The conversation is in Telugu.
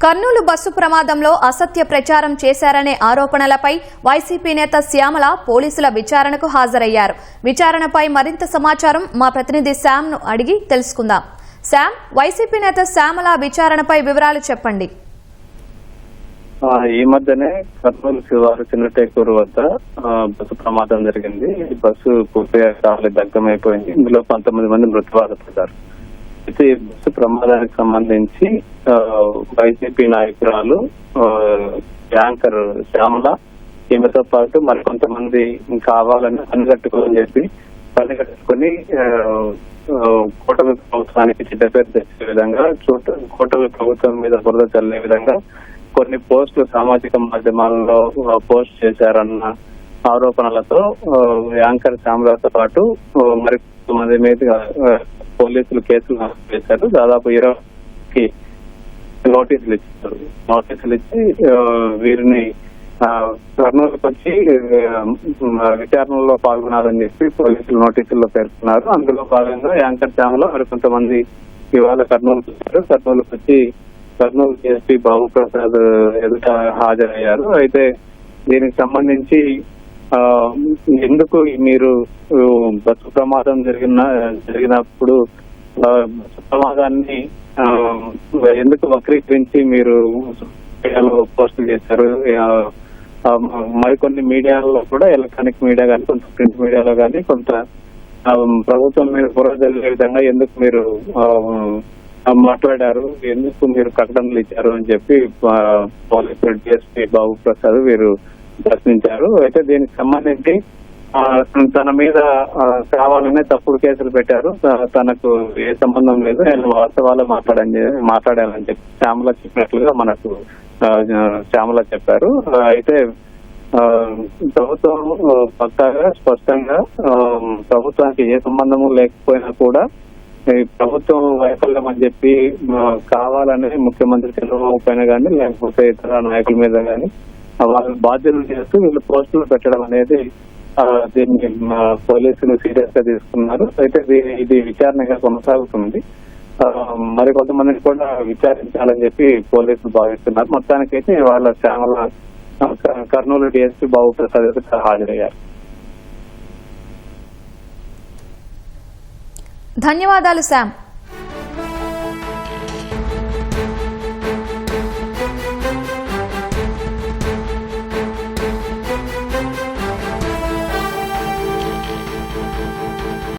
కర్నూలు బస్సు ప్రమాదంలో అసత్య ప్రచారం చేశారనే ఆరోపణలపై వైసీపీ నేత శ్యామల పోలీసుల విచారణకు హాజరయ్యారు. విచారణపై మరింత సమాచారం మా ప్రతినిధి శ్యామ్ ను అడిగి తెలుసుకుందాం. శ్యామ్, వైసీపీ నేత శ్యామల విచారణపై వివరాలు చెప్పండి. ఈ మధ్యనే కర్నూలు శివారు చిన్నటేకూరు వద్ద బస్సు ప్రమాదం జరిగింది. ఈ బస్సు పూర్తిగా కాలి దగ్ధమైపోయింది. ఇందులో 19 మంది మృత్యువాత పడ్డారు. అయితే ఈ బస్సు ప్రమాదానికి సంబంధించి వైసీపీ నాయకురాలు యాంకర్ శ్యామల, ఈమెతో పాటు మరికొంతమంది కావాలని పనిగట్టుకుని కూటమి ప్రభుత్వానికి చెడ్డ పేరు తెచ్చే విధంగా, కూటమి ప్రభుత్వం మీద బురద చల్లే విధంగా కొన్ని పోస్టులు సామాజిక మాధ్యమాలలో పోస్ట్ చేశారన్న ఆరోపణలతో యాంకర్ శ్యామలతో పాటు మరి కొంతమంది మీద పోలీసులు కేసులు నమోదు చేశారు. దాదాపు 20కి నోటీసులు ఇచ్చి వీరిని కర్నూలుకు వచ్చి విచారణలో పాల్గొనాలని చెప్పి పోలీసులు నోటీసుల్లో పేర్కొన్నారు. అందులో భాగంగా యాంకర్ శ్యామల మరి కొంతమంది ఇవాళ కర్నూలుకు వచ్చారు. కర్నూలుకు వచ్చి కర్నూలు ఎస్పీ బాబు ప్రసాద్ ఎదుట హాజరయ్యారు. అయితే దీనికి సంబంధించి ఎందుకు మీరు బస్సు ప్రమాదం జరిగినప్పుడు బస్సు ప్రమాదాన్ని ఎందుకు వక్రీకరించి మీరు మీడియాలో పోస్టులు చేశారు? మరికొన్ని మీడియాలో కూడా, ఎలక్ట్రానిక్ మీడియా కానీ, కొంత ప్రింట్ మీడియాలో కానీ కొంత ప్రభుత్వం మీద బురదల్లే విధంగా ఎందుకు మీరు మాట్లాడారు, ఎందుకు మీరు ప్రకటనలు ఇచ్చారు అని చెప్పి పోలీసు డిఎస్పీ బాబు ప్రసాద్ వీరు ప్రశ్నించారు. అయితే దీనికి సంబంధించి తన మీద కావాలనే తప్పుడు కేసులు పెట్టారు. తనకు ఏ సంబంధం లేదు, నేను వాస్తవాలు మాట్లాడాలని చెప్పి శ్యామల చెప్పినట్లుగా మనకు శ్యామల చెప్పారు. అయితే ప్రభుత్వం పక్కాగా స్పష్టంగా ప్రభుత్వానికి ఏ సంబంధము లేకపోయినా కూడా ఈ ప్రభుత్వం వైఫల్యం అని చెప్పి కావాలని ముఖ్యమంత్రి చంద్రబాబు పైన కానీ, లేకపోతే ఇతర నాయకుల మీద కానీ వాళ్ళని బాధ్యతలు చేస్తూ వీళ్ళు పోస్టులు పెట్టడం అనేది దీన్ని పోలీసులు సీరియస్ గా తీసుకున్నారు. అయితే ఇది విచారణగా కొనసాగుతుంది. మరి కొంతమందిని కూడా విచారించాలని చెప్పి పోలీసులు భావిస్తున్నారు. మొత్తానికైతే వాళ్ళ శ్యామల కర్నూలు డిఎస్పీ బాబు ప్రసాద్ హాజరయ్యారు. ధన్యవాదాలు శ్యామ్.